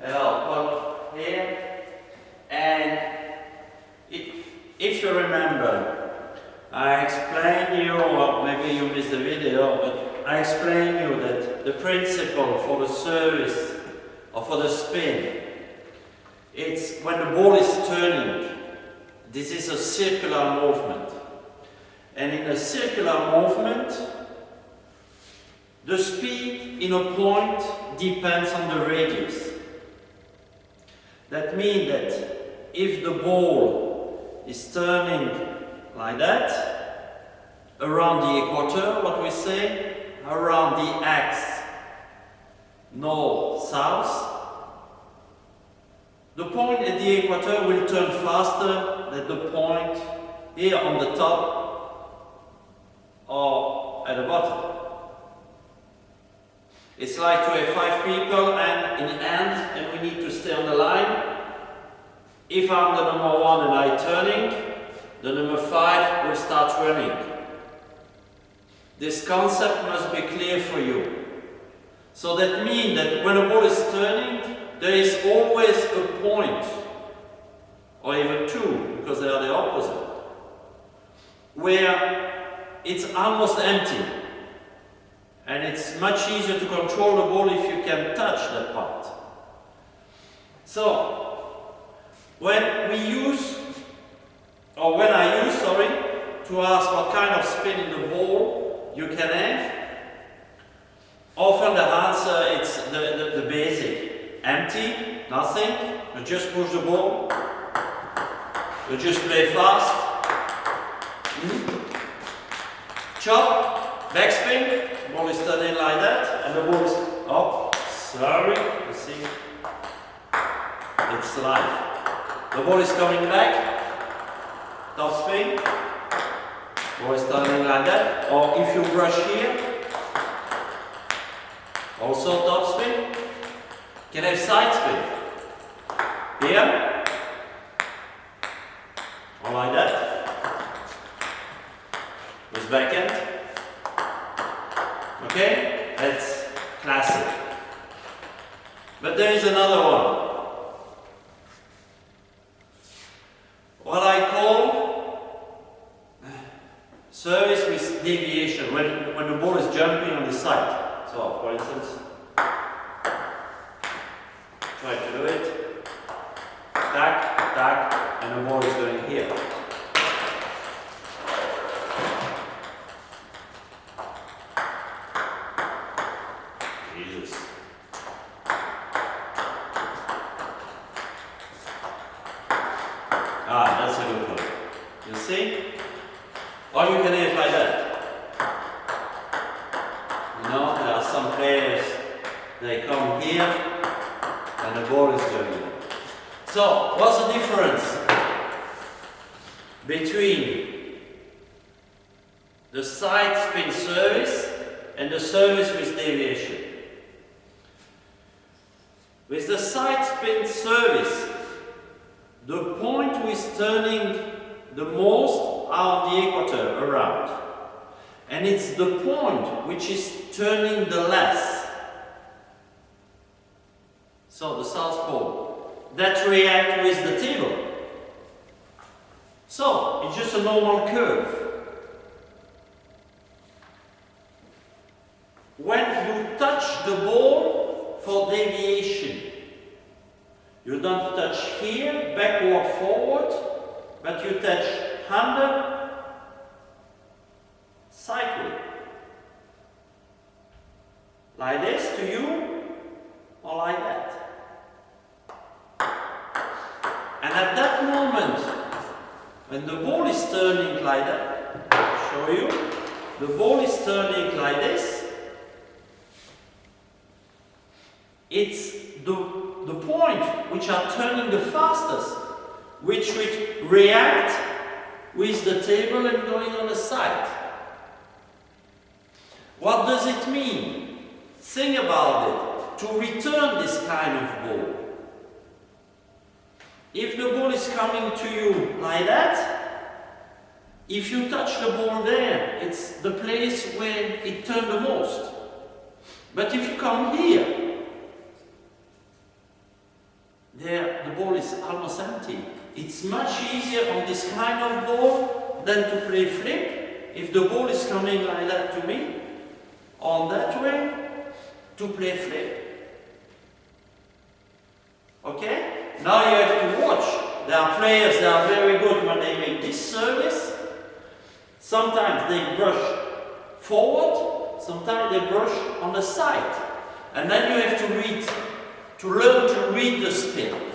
and I'll put here. And if you remember, I explained you, or maybe you missed the video, but I explained you that the principle for the service or for the spin, it's when the ball is turning. This is a circular movement. And in a circular movement, the speed in a point depends on the radius. That means that if the ball is turning like that, around the equator, what we say, around the axis north-south, the point at the equator will turn faster than the point here on the top or at the bottom. It's like to have 5 people and in hand, and we need to stay on the line. If I'm the number 1 and I'm turning, the number 5 will start running. This concept must be clear for you. So that means that when a ball is turning, there is always a point, or even 2, because they are the opposite, where it's almost empty. And it's much easier to control the ball if you can touch that part. So, when I use, to ask what kind of spin in the ball you can have, often the answer is the basic. Empty, nothing, you just push the ball, you just play fast, chop, backspin, ball is turning like that, and the ball is, oh, sorry, you see, it's live. The ball is coming back, top spin, ball is turning like that, or if you brush here, also top spin. Can have side spin. Here. Or like that. With backhand. Okay? That's classic. But there is another one. What I call service with deviation. When the ball is jumping on the side. So, for instance, try to do it. Tack, tack, and the ball is going here. Jesus. Ah, that's a good one. You see? Or you can have like that. You know, there are some players, they come here, and the ball is going in. So, what's the difference between the side spin service and the service with deviation? With the side spin service, the point who is turning the most are the equator around. And it's the point which is turning the less. So the south pole, that react with the table. So it's just a normal curve. When you touch the ball for deviation, you don't touch here, backward, forward, but you touch under, sideway. Like this to you, or like that. And at that moment, when the ball is turning like that, I'll show you, the ball is turning like this, it's the point which are turning the fastest, which would react with the table and going on the side. What does it mean? Think about it. To return this kind of ball. If the ball is coming to you like that, if you touch the ball there, it's the place where it turned the most. But if you come here, it's much easier on this kind of ball than to play flip. If the ball is coming like that to me, on that way, to play flip. Okay? Now you have to watch. There are players that are very good when they make this service. Sometimes they brush forward, sometimes they brush on the side. And then you have to learn to read the spin.